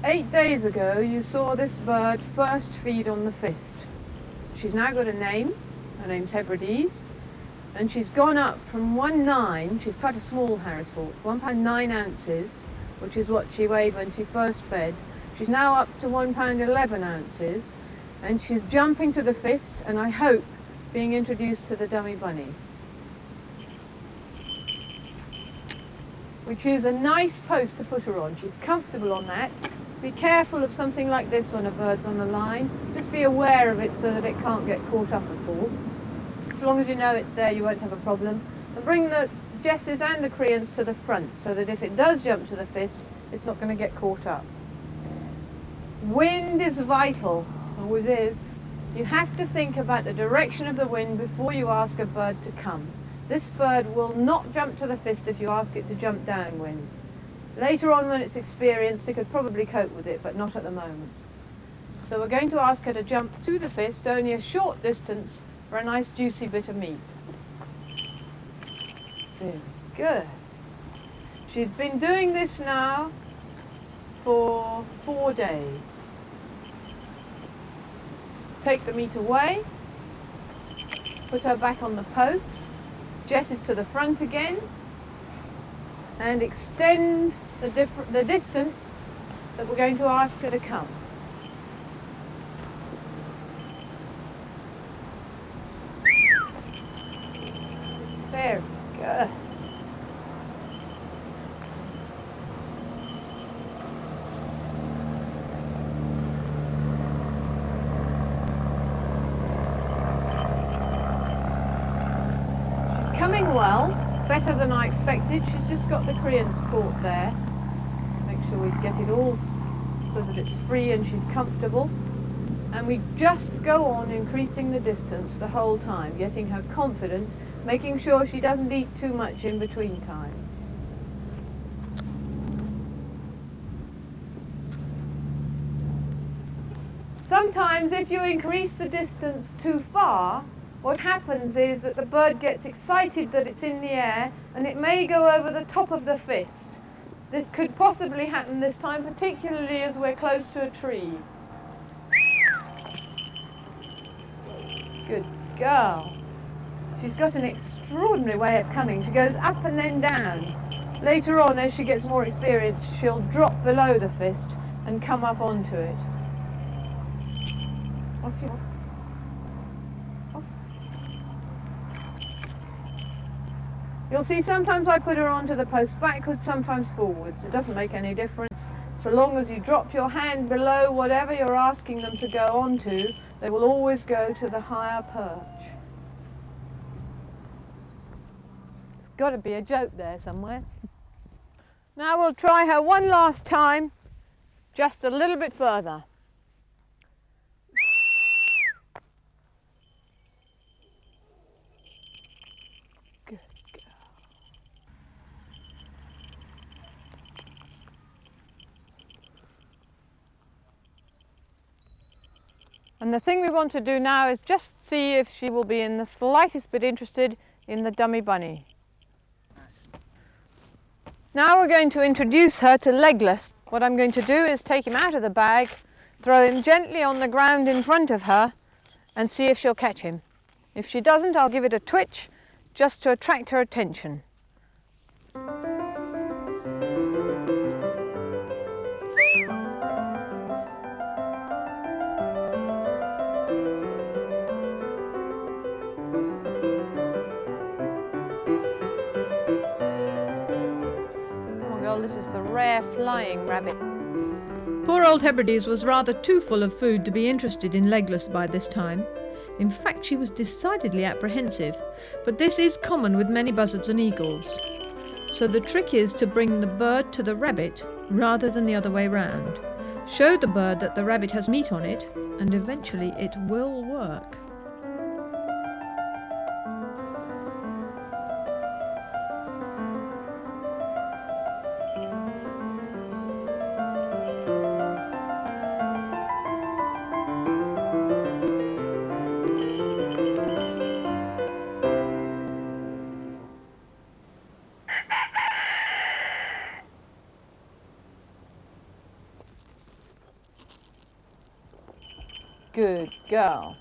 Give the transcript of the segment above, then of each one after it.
8 days ago, you saw this bird first feed on the fist. She's now got a name. Her name's Hebrides. And she's gone up from 1.9, she's quite a small Harris hawk, 1 pound 9 ounces, which is what she weighed when she first fed. She's now up to 1 pound 11 ounces, and she's jumping to the fist, and I hope being introduced to the dummy bunny. We choose a nice post to put her on. She's comfortable on that. Be careful of something like this when a bird's on the line. Just be aware of it so that it can't get caught up at all. As long as you know it's there, you won't have a problem. And bring the jesses and the creans to the front so that if it does jump to the fist, it's not going to get caught up. Wind is vital, always is. You have to think about the direction of the wind before you ask a bird to come. This bird will not jump to the fist if you ask it to jump downwind. Later on, when it's experienced, it could probably cope with it, but not at the moment. So we're going to ask her to jump to the fist, only a short distance, for a nice juicy bit of meat. Very good. She's been doing this now for 4 days. Take the meat away, put her back on the post, jesses to the front again, and extend the distance that we're going to ask her to come. Very good. She's coming well, better than I expected. She's just got the creans caught there. Make sure we get it all so that it's free and she's comfortable. And we just go on increasing the distance the whole time, getting her confident, making sure she doesn't eat too much in between times. Sometimes if you increase the distance too far, what happens is that the bird gets excited that it's in the air and it may go over the top of the fist. This could possibly happen this time, particularly as we're close to a tree. Good girl. She's got an extraordinary way of coming. She goes up and then down. Later on, as she gets more experience, she'll drop below the fist and come up onto it. Off you go. Off. You'll see sometimes I put her onto the post backwards, sometimes forwards. It doesn't make any difference. So long as you drop your hand below whatever you're asking them to go onto, they will always go to the higher perch. There's got to be a joke there somewhere. Now we'll try her one last time, just a little bit further. Good girl. And the thing we want to do now is just see if she will be in the slightest bit interested in the dummy bunny. Now we're going to introduce her to Legless. What I'm going to do is take him out of the bag, throw him gently on the ground in front of her and see if she'll catch him. If she doesn't, I'll give it a twitch just to attract her attention. This is the rare flying rabbit. Poor old Hebrides was rather too full of food to be interested in Legless by this time. In fact, she was decidedly apprehensive, but this is common with many buzzards and eagles. So the trick is to bring the bird to the rabbit rather than the other way round. Show the bird that the rabbit has meat on it, and eventually it will work. Good girl.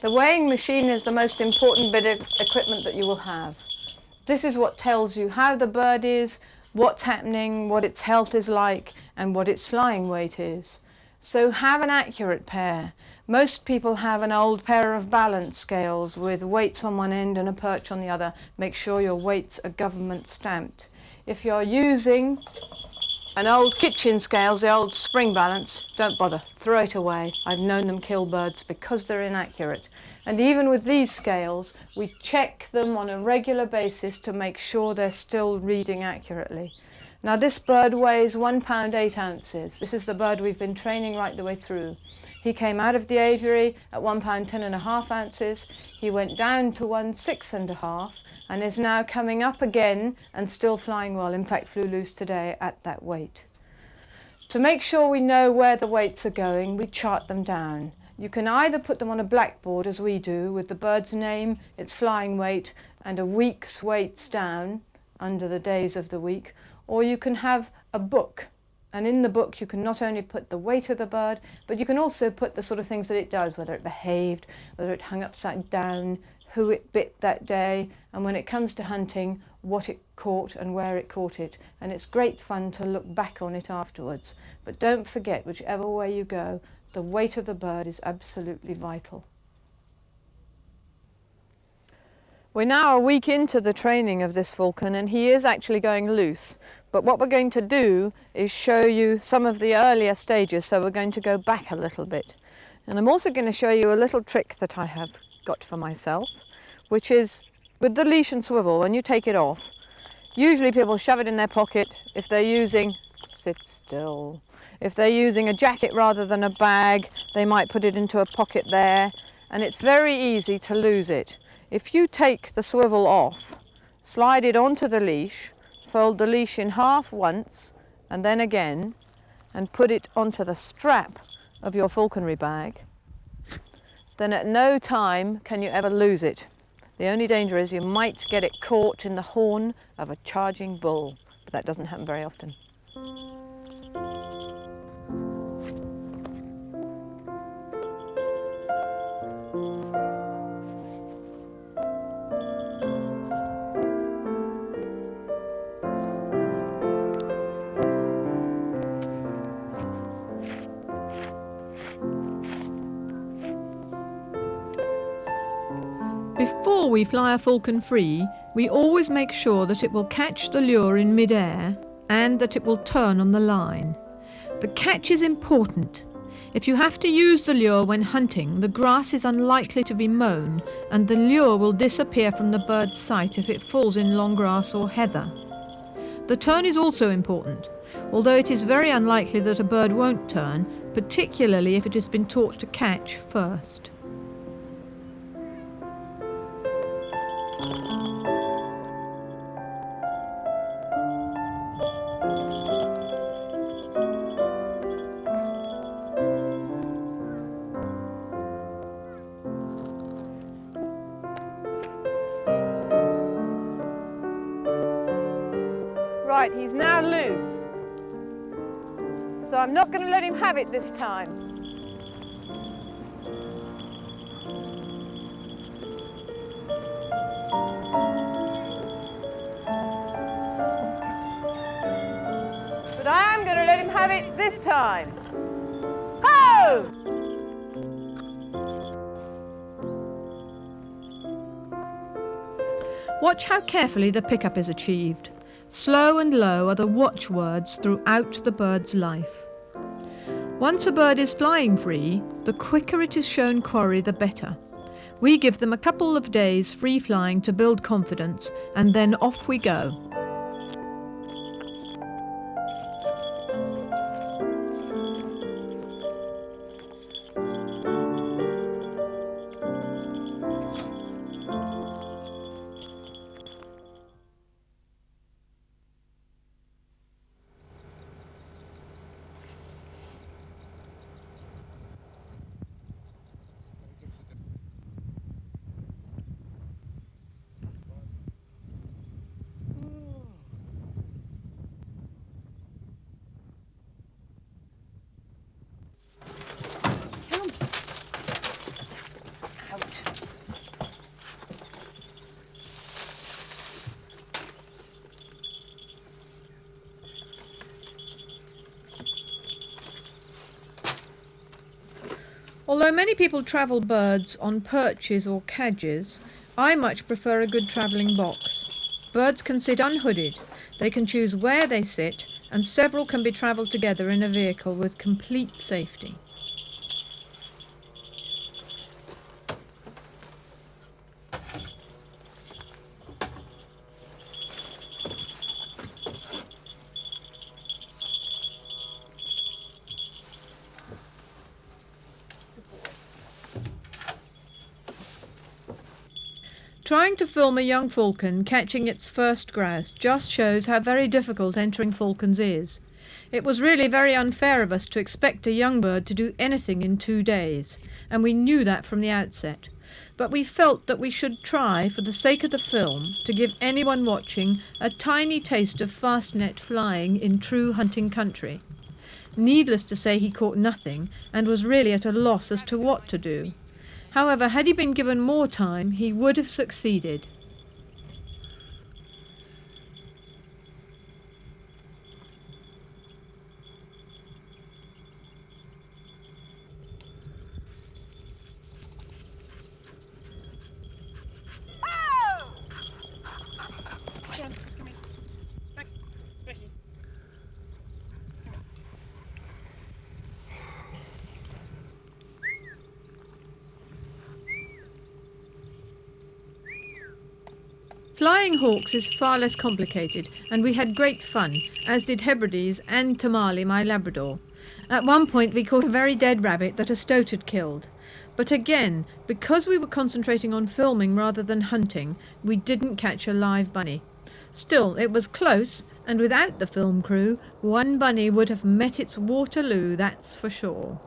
The weighing machine is the most important bit of equipment that you will have. This is what tells you how the bird is, what's happening, what its health is like, and what its flying weight is. So have an accurate pair. Most people have an old pair of balance scales with weights on one end and a perch on the other. Make sure your weights are government stamped. If you're using an old kitchen scales, the old spring balance, don't bother, throw it away. I've known them kill birds because they're inaccurate. And even with these scales, we check them on a regular basis to make sure they're still reading accurately. Now this bird weighs 1 pound 8 ounces. This is the bird we've been training right the way through. He came out of the aviary at 1 pound 10.5 ounces. He went down to 1.6.5 and is now coming up again and still flying well. In fact, flew loose today at that weight. To make sure we know where the weights are going, we chart them down. You can either put them on a blackboard, as we do, with the bird's name, its flying weight, and a week's weights down under the days of the week, or you can have a book. And in the book you can not only put the weight of the bird, but you can also put the sort of things that it does, whether it behaved, whether it hung upside down, who it bit that day, and when it comes to hunting, what it caught and where it caught it. And it's great fun to look back on it afterwards. But don't forget, whichever way you go, the weight of the bird is absolutely vital. We're now a week into the training of this falcon and he is actually going loose. But what we're going to do is show you some of the earlier stages, so we're going to go back a little bit. And I'm also going to show you a little trick that I have got for myself, which is with the leash and swivel, when you take it off, usually people shove it in their pocket. If they're using, sit still, if they're using a jacket rather than a bag, they might put it into a pocket there, and it's very easy to lose it. If you take the swivel off, slide it onto the leash, fold the leash in half once and then again, and put it onto the strap of your falconry bag, then at no time can you ever lose it. The only danger is you might get it caught in the horn of a charging bull, but that doesn't happen very often. Before we fly a falcon free, we always make sure that it will catch the lure in mid-air and that it will turn on the line. The catch is important. If you have to use the lure when hunting, the grass is unlikely to be mown and the lure will disappear from the bird's sight if it falls in long grass or heather. The turn is also important, although it is very unlikely that a bird won't turn, particularly if it has been taught to catch first. Right, he's now loose. So I'm not going to let him have it this time. But I am going to let him have it this time. Ho! Watch how carefully the pickup is achieved. Slow and low are the watchwords throughout the bird's life. Once a bird is flying free, the quicker it is shown quarry, the better. We give them a couple of days free flying to build confidence, and then off we go. Although many people travel birds on perches or cadges, I much prefer a good travelling box. Birds can sit unhooded, they can choose where they sit, and several can be travelled together in a vehicle with complete safety. Trying to film a young falcon catching its first grouse just shows how very difficult entering falcons is. It was really very unfair of us to expect a young bird to do anything in 2 days, and we knew that from the outset. But we felt that we should try, for the sake of the film, to give anyone watching a tiny taste of fast net flying in true hunting country. Needless to say, he caught nothing and was really at a loss as to what to do. However, had he been given more time, he would have succeeded. Flying hawks is far less complicated, and we had great fun, as did Hebrides and Tamale, my Labrador. At one point we caught a very dead rabbit that a stoat had killed. But again, because we were concentrating on filming rather than hunting, we didn't catch a live bunny. Still, it was close, and without the film crew, one bunny would have met its Waterloo, that's for sure.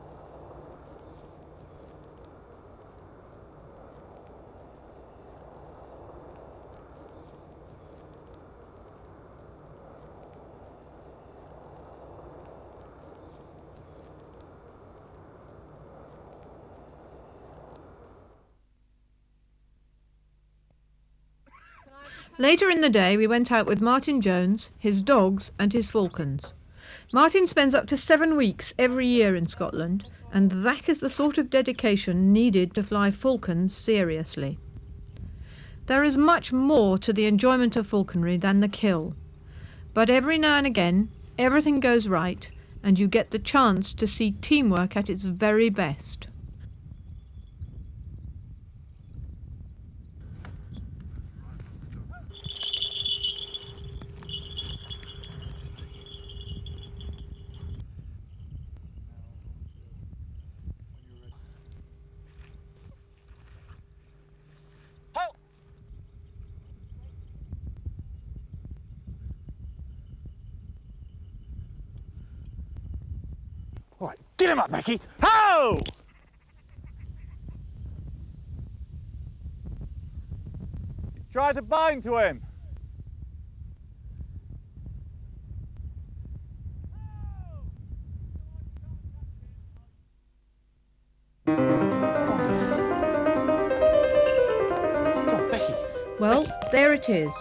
Later in the day we went out with Martin Jones, his dogs and his falcons. Martin spends up to 7 weeks every year in Scotland, and that is the sort of dedication needed to fly falcons seriously. There is much more to the enjoyment of falconry than the kill, but every now and again everything goes right and you get the chance to see teamwork at its very best. All right, get him up, Becky. Ho! Try to bind to him. Come on, Becky. Well, there it is.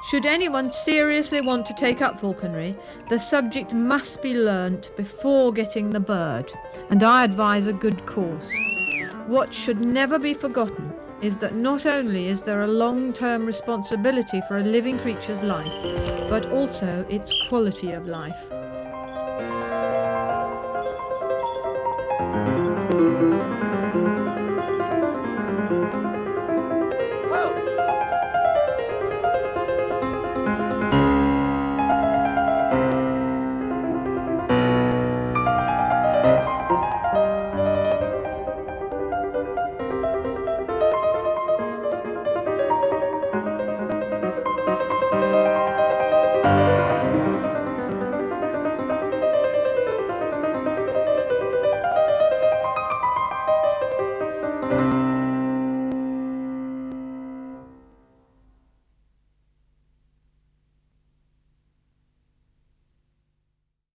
Should anyone seriously want to take up falconry, the subject must be learnt before getting the bird, and I advise a good course. What should never be forgotten is that not only is there a long-term responsibility for a living creature's life, but also its quality of life.